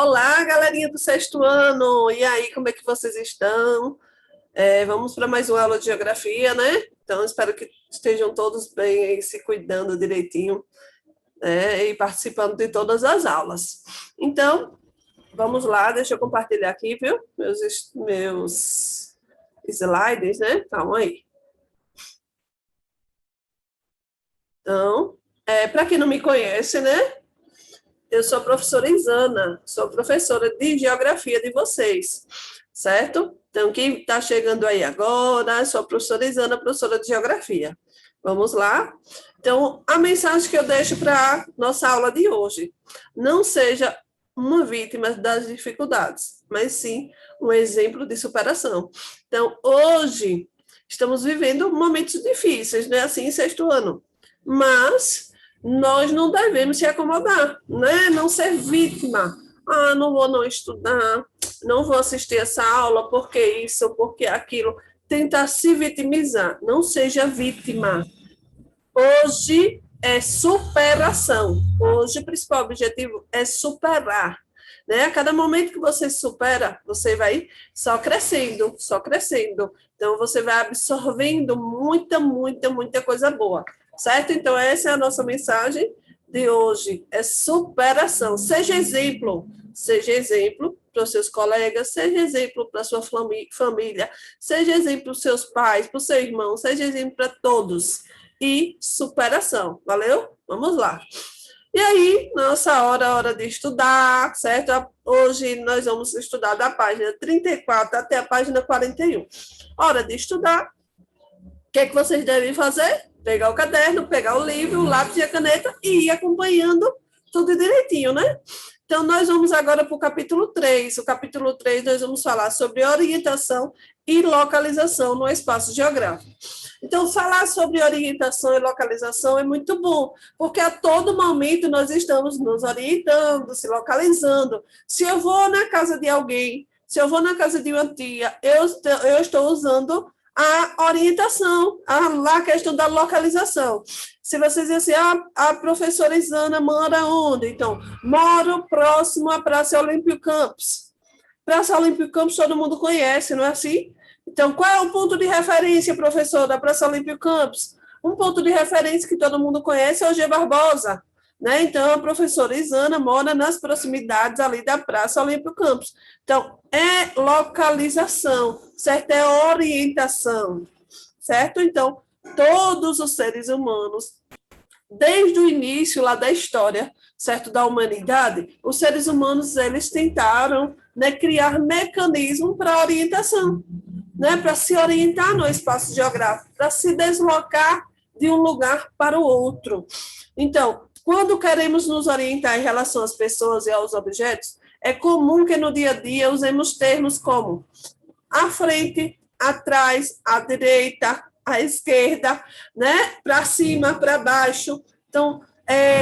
Olá, galerinha do sexto ano! E aí, como é que vocês estão? Vamos para mais uma aula de geografia, né? Então, espero que estejam todos bem aí, se cuidando direitinho, né? E participando de todas as aulas. Então, vamos lá, deixa eu compartilhar aqui, viu? Meus slides, né? Calma aí. Então, para quem não me conhece, né? Eu sou a professora Isana, sou professora de geografia de vocês, certo? Então, quem está chegando aí agora, sou a professora Isana, professora de geografia. Vamos lá? Então, a mensagem que eu deixo para a nossa aula de hoje: não seja uma vítima das dificuldades, mas sim um exemplo de superação. Então, hoje, estamos vivendo momentos difíceis, né? Assim, em sexto ano. Mas nós não devemos se acomodar, né? Não ser vítima. Ah, não vou não estudar, não vou assistir essa aula, porque isso, porque aquilo. Tentar se vitimizar. Não seja vítima. Hoje é superação. Hoje o principal objetivo é superar. Né? A cada momento que você supera, você vai só crescendo, só crescendo. Então, você vai absorvendo muita coisa boa. Certo? Então, essa é a nossa mensagem de hoje. É superação. Seja exemplo. Seja exemplo para os seus colegas, seja exemplo para a sua família, seja exemplo para os seus pais, para o seu irmão, seja exemplo para todos. E superação. Valeu? Vamos lá. E aí, nossa hora de estudar, certo? Hoje nós vamos estudar da página 34 até a página 41. Hora de estudar. O que é que vocês devem fazer? Pegar o caderno, pegar o livro, o lápis e a caneta e ir acompanhando tudo direitinho, né? Então, nós vamos agora para o capítulo 3. O capítulo 3, nós vamos falar sobre orientação e localização no espaço geográfico. Então, falar sobre orientação e localização é muito bom, porque a todo momento nós estamos nos orientando, se localizando. Se eu vou na casa de alguém, se eu vou na casa de uma tia, eu estou usando a orientação, a questão da localização. Se vocês dizem assim, a professora Isana mora onde? Então, moro próximo à Praça Olímpio Campos. Praça Olímpio Campos todo mundo conhece, não é assim? Então, qual é o ponto de referência, professor, da Praça Olímpio Campos? Um ponto de referência que todo mundo conhece é o G. Barbosa. Né? Então, a professora Isana mora nas proximidades ali da Praça Olímpio Campos. Então, é localização, certo? É orientação, certo? Então, todos os seres humanos, desde o início lá da história, certo, da humanidade, os seres humanos, eles tentaram, né, criar mecanismos para orientação, né, para se orientar no espaço geográfico, para se deslocar de um lugar para o outro. Então, quando queremos nos orientar em relação às pessoas e aos objetos, é comum que no dia a dia usemos termos como à frente, atrás, à direita, à esquerda, né? Para cima, para baixo. Então,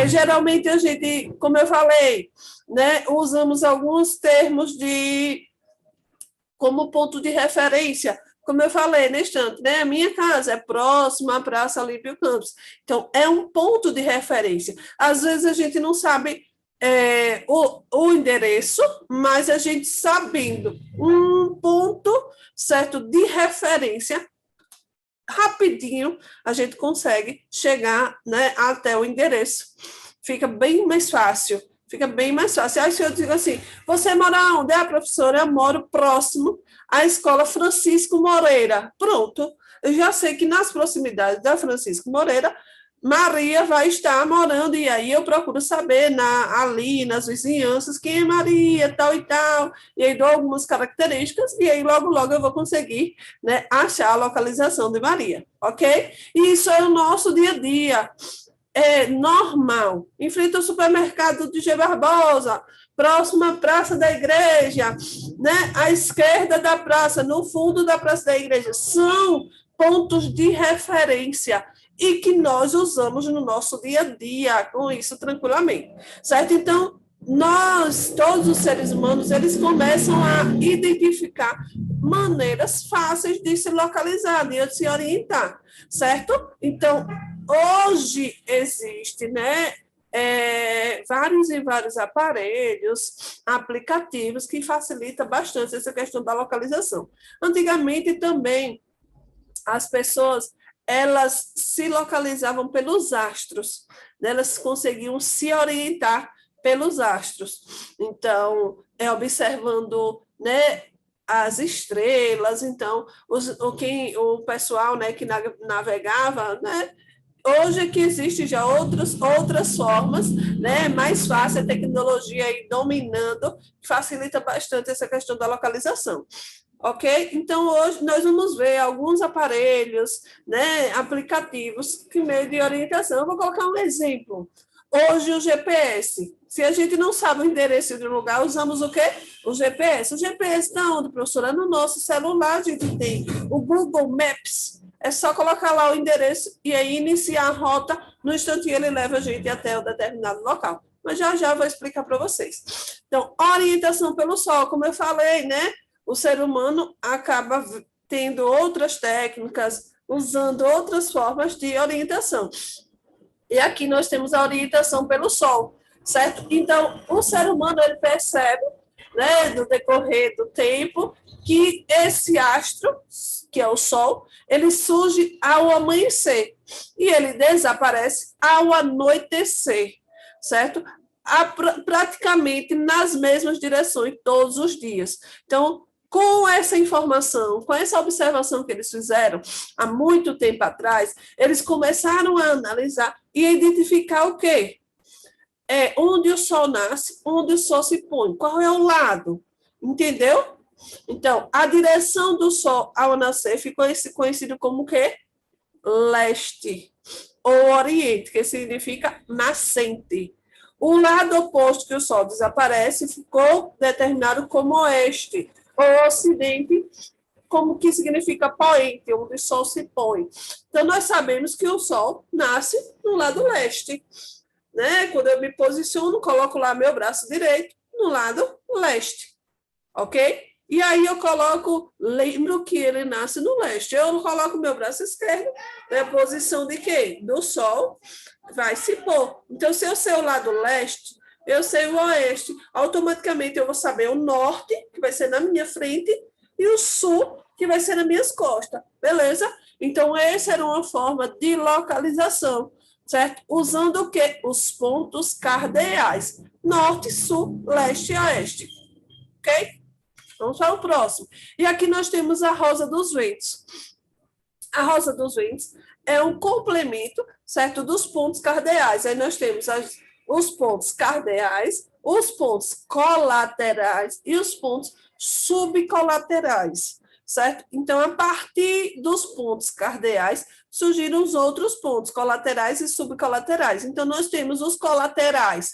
geralmente a gente, como eu falei, né, usamos alguns termos como ponto de referência. Como eu falei neste instante, né? A minha casa é próxima à Praça Olímpio Campos. Então, é um ponto de referência. Às vezes a gente não sabe o endereço, mas a gente sabendo um ponto certo de referência, rapidinho a gente consegue chegar, né, até o endereço. Fica bem mais fácil. Fica bem mais fácil. Aí se eu digo assim, você mora onde? Professora, eu moro próximo à Escola Francisco Moreira. Pronto. Eu já sei que nas proximidades da Francisco Moreira, Maria vai estar morando, e aí eu procuro saber ali nas vizinhanças quem é Maria, tal e tal, e aí dou algumas características, e aí logo eu vou conseguir, né, achar a localização de Maria, ok? E isso é o nosso dia a dia, é normal. Em frente ao supermercado de G. Barbosa, próximo à Praça da Igreja, né, à esquerda da praça, no fundo da Praça da Igreja, são pontos de referência e que nós usamos no nosso dia a dia, com isso tranquilamente, certo? Então, nós, todos os seres humanos, eles começam a identificar maneiras fáceis de se localizar, de se orientar, certo? Então, hoje existe, né, vários e vários aparelhos, aplicativos que facilita bastante essa questão da localização. Antigamente também as pessoas elas se localizavam pelos astros, né? Elas conseguiam se orientar pelos astros. Então, observando, né, as estrelas, então, o pessoal, né, que navegava, né, hoje que existe já outras formas, né? É mais fácil a tecnologia aí dominando, facilita bastante essa questão da localização. Ok? Então, hoje nós vamos ver alguns aparelhos, né, aplicativos que meio de orientação. Eu vou colocar um exemplo. Hoje, o GPS. Se a gente não sabe o endereço de um lugar, usamos o quê? O GPS. O GPS está onde, professora? No nosso celular, a gente tem o Google Maps. É só colocar lá o endereço e aí iniciar a rota. No instantinho, ele leva a gente até um determinado local. Mas já vou explicar para vocês. Então, orientação pelo sol, como eu falei, né? O ser humano acaba tendo outras técnicas, usando outras formas de orientação. E aqui nós temos a orientação pelo Sol, certo? Então, o ser humano ele percebe, né, no decorrer do tempo, que esse astro, que é o Sol, ele surge ao amanhecer e ele desaparece ao anoitecer, certo? Praticamente nas mesmas direções todos os dias. Então, com essa informação, com essa observação que eles fizeram há muito tempo atrás, eles começaram a analisar e identificar o quê? Onde o sol nasce, onde o sol se põe, qual é o lado, entendeu? Então, a direção do sol ao nascer ficou conhecido como o quê? Leste, ou oriente, que significa nascente. O lado oposto que o sol desaparece ficou determinado como oeste, ou ocidente, como que significa poente, onde o sol se põe. Então, nós sabemos que o sol nasce no lado leste, né? Quando eu me posiciono, coloco lá meu braço direito no lado leste, ok? E aí eu lembro que ele nasce no leste. Eu coloco meu braço esquerdo, na posição de quê? Do sol, vai se pôr. Então, se eu sei o lado leste, eu sei o oeste. Automaticamente eu vou saber o norte, que vai ser na minha frente, e o sul, que vai ser nas minhas costas. Beleza? Então, essa era uma forma de localização, certo? Usando o quê? Os pontos cardeais. Norte, sul, leste e oeste. Ok? Vamos para o próximo. E aqui nós temos a rosa dos ventos. A rosa dos ventos é um complemento, certo, dos pontos cardeais. Aí nós temos os pontos cardeais, os pontos colaterais e os pontos subcolaterais, certo? Então, a partir dos pontos cardeais, surgiram os outros pontos colaterais e subcolaterais. Então, nós temos os colaterais: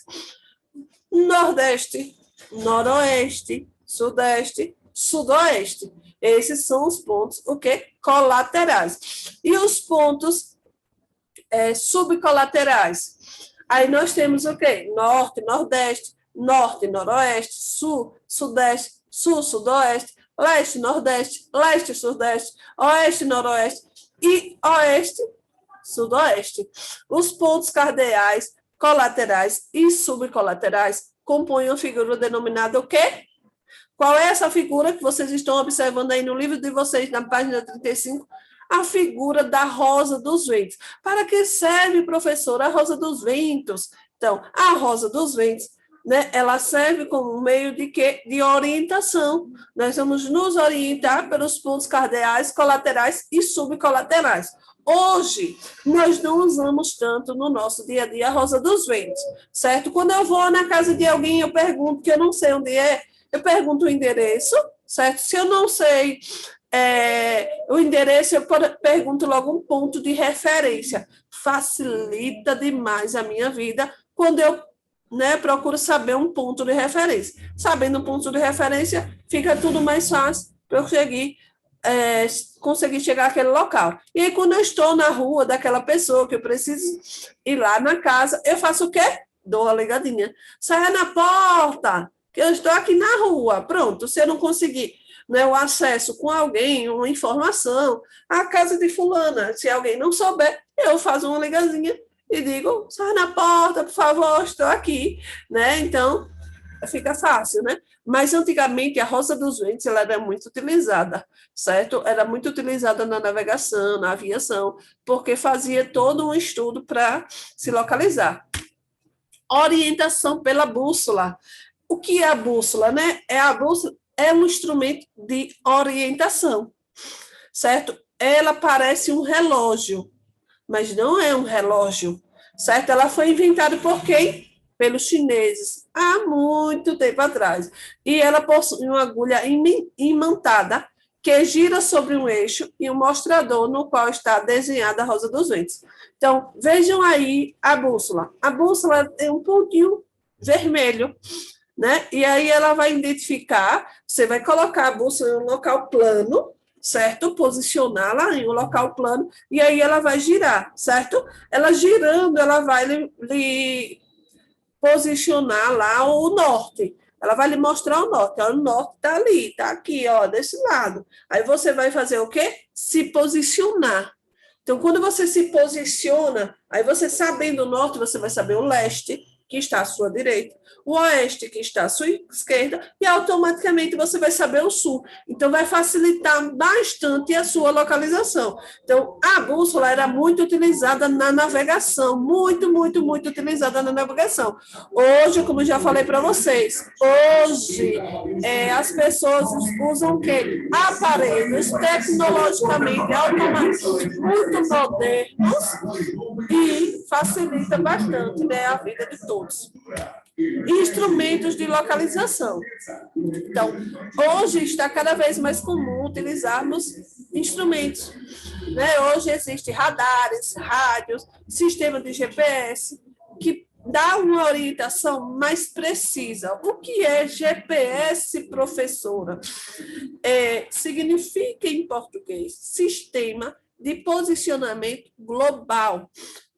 Nordeste, Noroeste, Sudeste, Sudoeste. Esses são os pontos, o quê? Colaterais. E os pontos subcolaterais? Aí nós temos o quê? Norte, Nordeste, Norte, Noroeste, Sul, Sudeste, Sul, Sudoeste, Leste, Nordeste, Leste, Sudeste, Oeste, Noroeste e Oeste, Sudoeste. Os pontos cardeais, colaterais e subcolaterais compõem uma figura denominada o quê? Qual é essa figura que vocês estão observando aí no livro de vocês, na página 35? A figura da rosa dos ventos. Para que serve, professora, a rosa dos ventos? Então, a rosa dos ventos, né, ela serve como um meio de quê? De orientação. Nós vamos nos orientar pelos pontos cardeais, colaterais e subcolaterais. Hoje, nós não usamos tanto no nosso dia a dia a rosa dos ventos, certo? Quando eu vou na casa de alguém, eu pergunto, que eu não sei onde é, eu pergunto o endereço, certo? Se eu não sei o endereço, eu pergunto logo um ponto de referência. Facilita demais a minha vida quando eu, né, procuro saber um ponto de referência. Sabendo um ponto de referência, fica tudo mais fácil para eu conseguir chegar àquele local. E aí, quando eu estou na rua daquela pessoa que eu preciso ir lá na casa, eu faço o quê? Dou uma ligadinha. Saia na porta, que eu estou aqui na rua. Pronto, se eu não conseguir, né, o acesso com alguém, uma informação, a casa de fulana, se alguém não souber, eu faço uma ligazinha e digo, sai na porta, por favor, estou aqui, né? Então, fica fácil, né? Mas antigamente a rosa dos ventos ela era muito utilizada, certo? Era muito utilizada na navegação, na aviação, porque fazia todo um estudo para se localizar. Orientação pela bússola. O que é a bússola, né? A bússola é um instrumento de orientação, certo? Ela parece um relógio, mas não é um relógio, certo? Ela foi inventada por quem? Pelos chineses, há muito tempo atrás. E ela possui uma agulha imantada que gira sobre um eixo e um mostrador no qual está desenhada a rosa dos ventos. Então, vejam aí a bússola. A bússola tem um pontinho vermelho, né? E aí ela vai identificar, você vai colocar a bússola em um local plano, certo? Posicioná-la em um local plano, e aí ela vai girar, certo? Ela girando, ela vai lhe posicionar lá o norte. Ela vai lhe mostrar o norte. Ó, o norte está ali, está aqui, ó, desse lado. Aí você vai fazer o quê? Se posicionar. Então, quando você se posiciona, aí você sabendo o norte, você vai saber o leste, que está à sua direita, o oeste, que está à sua esquerda, e automaticamente você vai saber o sul. Então, vai facilitar bastante a sua localização. Então, a bússola era muito utilizada na navegação, muito utilizada na navegação. Hoje, como eu já falei para vocês, hoje as pessoas usam o quê? Aparelhos tecnologicamente automatizados, muito modernos e facilita bastante, né, a vida de todos. Instrumentos de localização. Então, hoje está cada vez mais comum utilizarmos instrumentos. Né? Hoje existem radares, rádios, sistema de GPS, que dá uma orientação mais precisa. O que é GPS, professora? Significa, em português, Sistema de Posicionamento Global.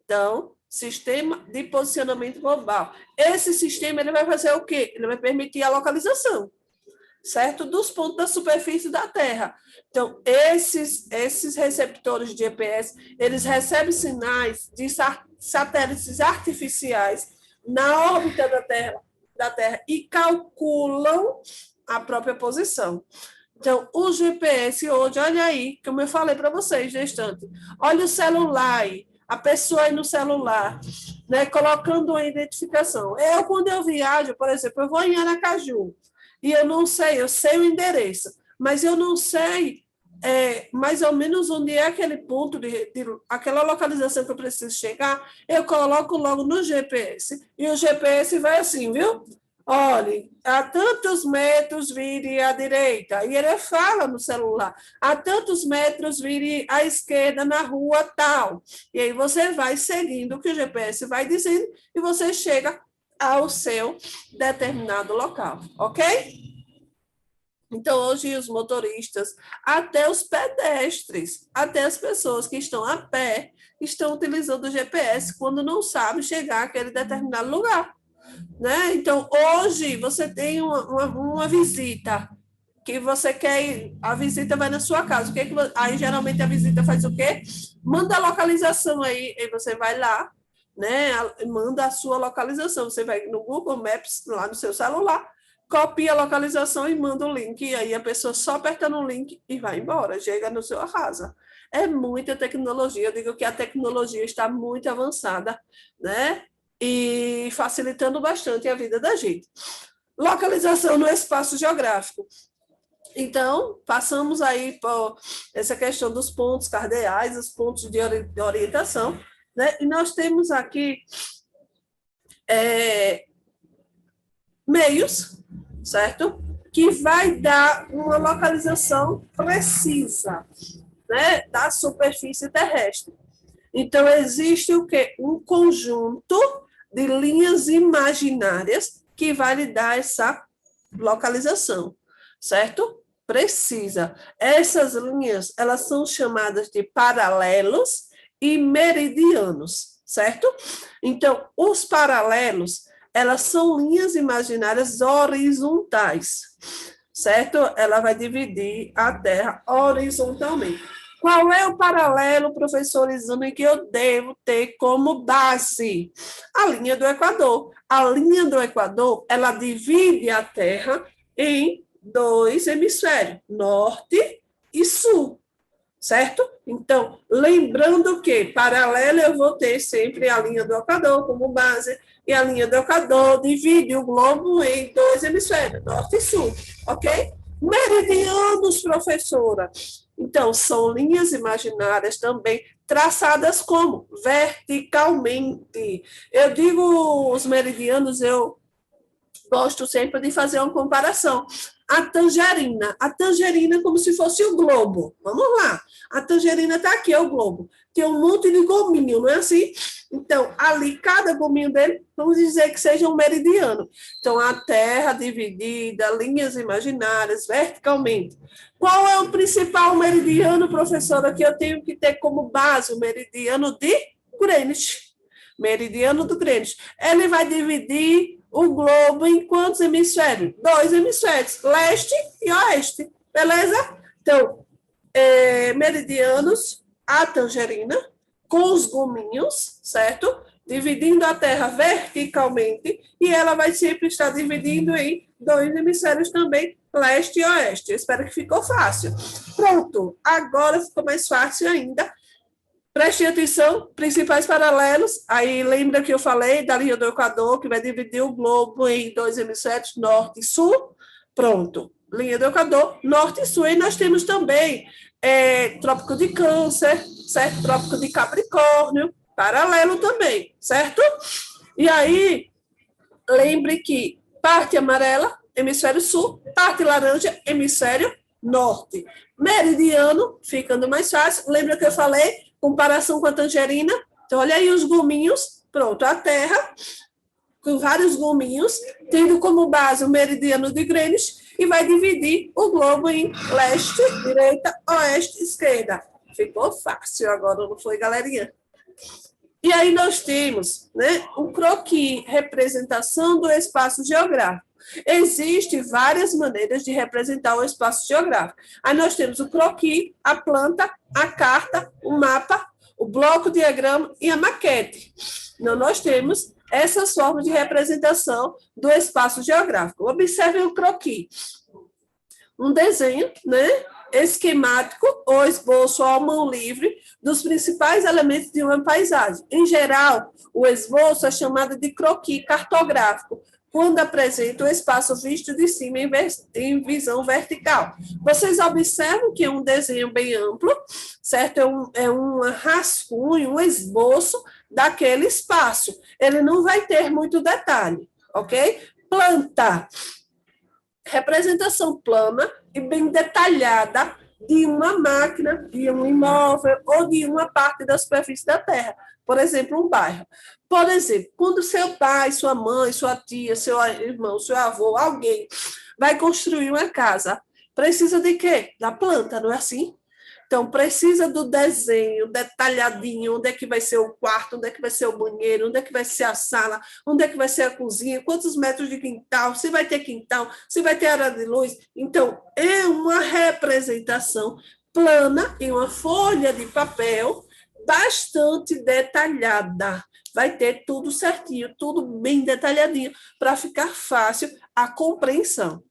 Então, sistema de posicionamento global. Esse sistema ele vai fazer o quê? Ele vai permitir a localização, certo? Dos pontos da superfície da Terra. Então, esses receptores de GPS, eles recebem sinais de satélites artificiais na órbita da Terra e calculam a própria posição. Então, o GPS hoje, olha aí, como eu falei para vocês, gestante, olha o celular aí, a pessoa aí no celular, né, colocando uma identificação. Quando eu viajo, por exemplo, eu vou em Aracaju, e eu não sei, eu sei o endereço, mas eu não sei mais ou menos onde é aquele ponto, aquela localização que eu preciso chegar, eu coloco logo no GPS, e o GPS vai assim, viu? Olhe, a tantos metros vire à direita. E ele fala no celular, a tantos metros vire à esquerda na rua tal. E aí você vai seguindo o que o GPS vai dizendo e você chega ao seu determinado local, ok? Então, hoje os motoristas, até os pedestres, até as pessoas que estão a pé, estão utilizando o GPS quando não sabem chegar àquele determinado lugar. Né? Então, hoje você tem uma visita que você quer ir, a visita vai na sua casa. Aí, geralmente, a visita faz o quê? Manda a localização aí você vai lá, né? Manda a sua localização. Você vai no Google Maps, lá no seu celular, copia a localização e manda o link. E aí a pessoa só aperta no link e vai embora, chega no seu casa. É muita tecnologia. Eu digo que a tecnologia está muito avançada, né? E facilitando bastante a vida da gente. Localização no espaço geográfico. Então, passamos aí por essa questão dos pontos cardeais, os pontos de orientação, né? E nós temos aqui meios, certo? Que vai dar uma localização precisa, né? Da superfície terrestre. Então, existe o quê? Um conjunto de linhas imaginárias que vai lhe dar essa localização, certo? Precisa. Essas linhas, elas são chamadas de paralelos e meridianos, certo? Então, os paralelos, elas são linhas imaginárias horizontais, certo? Ela vai dividir a Terra horizontalmente. Qual é o paralelo, professor Isana, que eu devo ter como base? A linha do Equador. A linha do Equador, ela divide a Terra em dois hemisférios, norte e sul, certo? Então, lembrando que paralelo eu vou ter sempre a linha do Equador como base, e a linha do Equador divide o globo em dois hemisférios, norte e sul, ok? Meridianos, professora. Então, são linhas imaginárias também traçadas como verticalmente. Eu digo os meridianos, eu gosto sempre de fazer uma comparação. A tangerina é como se fosse o globo. Vamos lá. A tangerina está aqui, é o globo. Tem um monte de gominho, não é assim? Então, ali, cada gominho dele, vamos dizer que seja um meridiano. Então, a Terra dividida, linhas imaginárias, verticalmente. Qual é o principal meridiano, professora, que eu tenho que ter como base? O meridiano de Greenwich. Meridiano do Greenwich. Ele vai dividir o globo em quantos hemisférios? Dois hemisférios, leste e oeste, beleza? Então, meridianos, a tangerina, com os gominhos, certo? Dividindo a Terra verticalmente, e ela vai sempre estar dividindo em dois hemisférios também, leste e oeste. Eu espero que ficou fácil. Pronto, agora ficou mais fácil ainda. Preste atenção, principais paralelos. Aí lembra que eu falei da linha do Equador, que vai dividir o globo em dois hemisférios, norte e sul. Pronto, linha do Equador, norte e sul. E nós temos também Trópico de Câncer, certo? Trópico de Capricórnio, paralelo também, certo? E aí, lembre que parte amarela, hemisfério sul, parte laranja, hemisfério norte. Meridiano, ficando mais fácil. Lembra que eu falei? Comparação com a tangerina. Então, olha aí os gominhos. Pronto, a Terra, com vários gominhos, tendo como base o meridiano de Greenwich, e vai dividir o globo em leste, direita, oeste, esquerda. Ficou fácil agora, não foi, galerinha? E aí nós temos, né, o croquis, representação do espaço geográfico. Existem várias maneiras de representar o espaço geográfico. Aí nós temos o croquis, a planta, a carta, o mapa, o bloco diagrama e a maquete. Então, nós temos essas formas de representação do espaço geográfico. Observe o croquis. Um desenho, né, esquemático ou esboço à mão livre dos principais elementos de uma paisagem. Em geral, o esboço é chamado de croquis cartográfico, quando apresenta o espaço visto de cima em visão vertical. Vocês observam que é um desenho bem amplo, certo? É um rascunho, um esboço daquele espaço. Ele não vai ter muito detalhe, ok? Planta. Representação plana e bem detalhada de uma máquina, de um imóvel ou de uma parte da superfície da Terra. Por exemplo, um bairro. Por exemplo, quando seu pai, sua mãe, sua tia, seu irmão, seu avô, alguém vai construir uma casa, precisa de quê? Da planta, não é assim? Então, precisa do desenho detalhadinho, onde é que vai ser o quarto, onde é que vai ser o banheiro, onde é que vai ser a sala, onde é que vai ser a cozinha, quantos metros de quintal, se vai ter quintal, se vai ter área de luz. Então, é uma representação plana em uma folha de papel bastante detalhada. Vai ter tudo certinho, tudo bem detalhadinho, para ficar fácil a compreensão.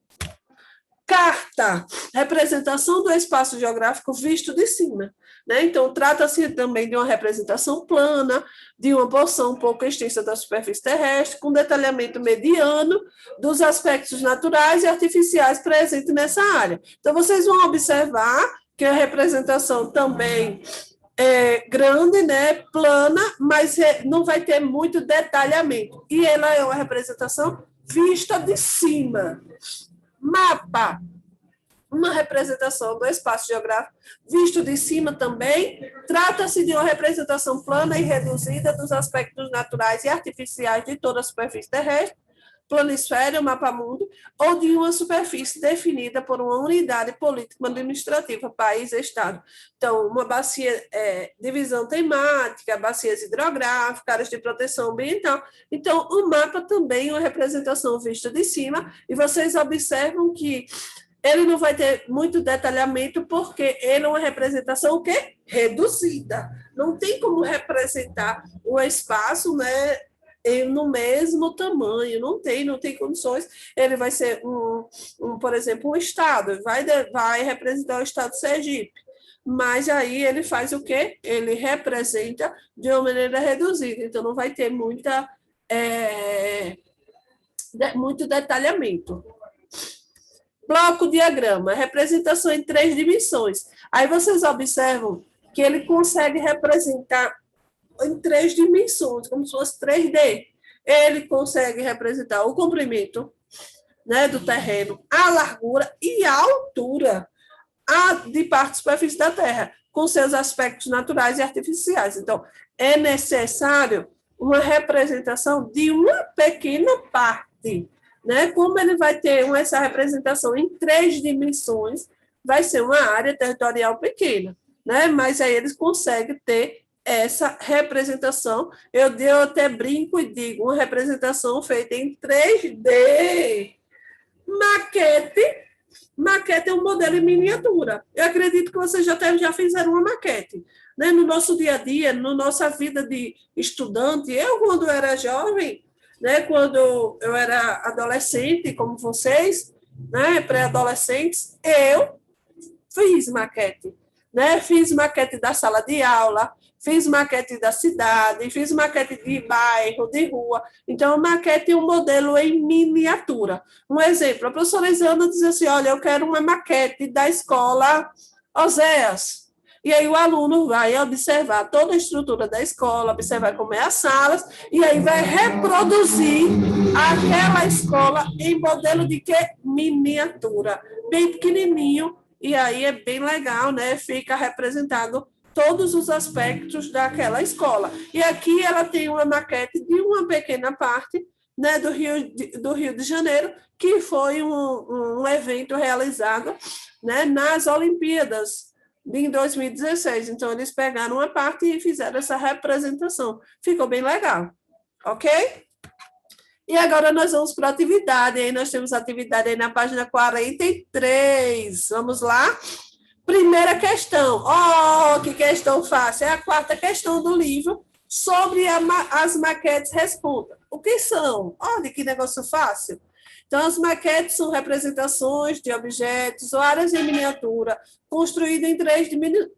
Carta, representação do espaço geográfico visto de cima. Né? Então, trata-se também de uma representação plana, de uma porção um pouco extensa da superfície terrestre, com detalhamento mediano dos aspectos naturais e artificiais presentes nessa área. Então, vocês vão observar que a representação também é grande, né, plana, mas não vai ter muito detalhamento. E ela é uma representação vista de cima. Mapa, uma representação do espaço geográfico visto de cima também. Trata-se de uma representação plana e reduzida dos aspectos naturais e artificiais de toda a superfície terrestre, planisféria, mapa-mundo, ou de uma superfície definida por uma unidade político-administrativa, país, estado. Então, uma bacia, divisão temática, bacias hidrográficas, áreas de proteção ambiental. Então, o mapa também é uma representação vista de cima, e vocês observam que Ele não vai ter muito detalhamento, porque ele é uma representação o quê? Reduzida. Não tem como representar o espaço, né, no mesmo tamanho, não tem condições. Ele vai ser, por exemplo, um estado, vai representar o estado de Sergipe. Mas aí ele faz o quê? Ele representa de uma maneira reduzida, então não vai ter muito detalhamento. Bloco diagrama, representação em 3 dimensões. Aí vocês observam que ele consegue representar em 3 dimensões, como se fosse 3D. Ele consegue representar o comprimento, né, do terreno, a largura e a altura de parte da superfície da Terra, com seus aspectos naturais e artificiais. Então, é necessário uma representação de uma pequena parte, né? Como ele vai ter essa representação em 3 dimensões, vai ser uma área territorial pequena, né? Mas aí eles conseguem ter essa representação. Eu até brinco e digo, uma representação feita em 3D. Maquete é um modelo em miniatura. Eu acredito que vocês já fizeram uma maquete. Né? No nosso dia a dia, na nossa vida de estudante, eu, quando era jovem, né, quando eu era adolescente, como vocês, né, pré-adolescentes, eu fiz maquete. Né? Fiz maquete da sala de aula, fiz maquete da cidade, fiz maquete de bairro, de rua. Então, maquete é um modelo em miniatura. Um exemplo, a professora Isana diz assim, olha, eu quero uma maquete da escola Oséias. E aí o aluno vai observar toda a estrutura da escola, observar como é as salas, e aí vai reproduzir aquela escola em modelo de quê? Miniatura. Bem pequenininho, e aí é bem legal, né? Fica representado todos os aspectos daquela escola. E aqui ela tem uma maquete de uma pequena parte, né, do Rio de Janeiro, que foi um evento realizado, né, nas Olimpíadas em 2016. Então, eles pegaram uma parte e fizeram essa representação. Ficou bem legal, ok? E agora nós vamos para a atividade. Aí nós temos atividade aí na página 43. Vamos lá? Primeira questão. Oh, que questão fácil. É a 4ª questão do livro sobre as maquetes. Responda. O que são? Olha que negócio fácil. Então, as maquetes são representações de objetos ou áreas em miniatura construídas em 3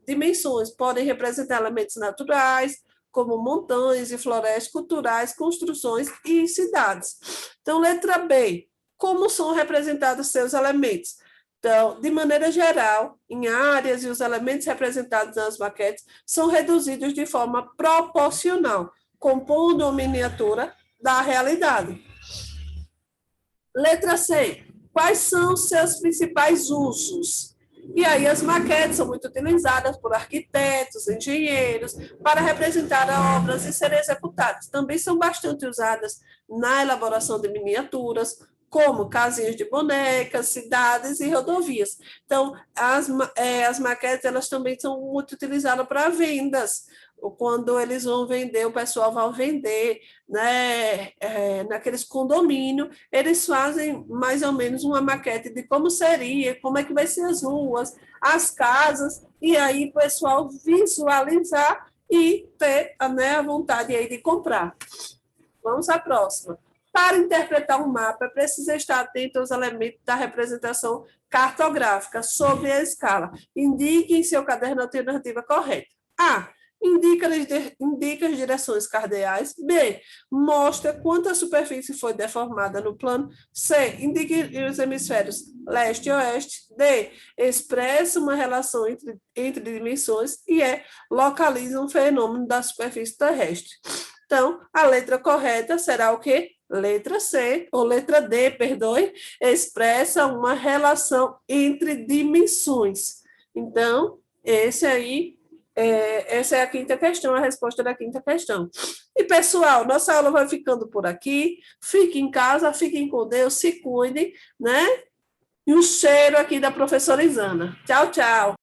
dimensões. Podem representar elementos naturais, como montanhas e florestas culturais, construções e cidades. Então, letra B. Como são representados seus elementos? Então, de maneira geral, em áreas e os elementos representados nas maquetes são reduzidos de forma proporcional, compondo uma miniatura da realidade. Letra C. Quais são os seus principais usos? E aí as maquetes são muito utilizadas por arquitetos, engenheiros, para representar obras e serem executadas. Também são bastante usadas na elaboração de miniaturas, como casinhas de bonecas, cidades e rodovias. Então, as maquetes elas também são muito utilizadas para vendas. Quando eles vão vender, o pessoal vai vender, né, naqueles condomínios, eles fazem mais ou menos uma maquete de como seria, como é que vai ser as ruas, as casas, e aí o pessoal visualizar e ter, né, a vontade aí de comprar. Vamos à próxima. Para interpretar um mapa, é preciso estar atento aos elementos da representação cartográfica sobre a escala. Indique em seu caderno a alternativa correta. A. Indica as direções cardeais. B. Mostra quanta superfície foi deformada no plano. C. Indique os hemisférios leste e oeste. D. Expressa uma relação entre dimensões. E E. Localiza um fenômeno da superfície terrestre. Então, a letra correta será o quê? Letra C, ou letra D, perdoe, expressa uma relação entre dimensões. Então, essa é a 5ª questão, a resposta da 5ª questão. E, pessoal, nossa aula vai ficando por aqui. Fiquem em casa, fiquem com Deus, se cuidem, né? E um cheiro aqui da professora Isana. Tchau, tchau.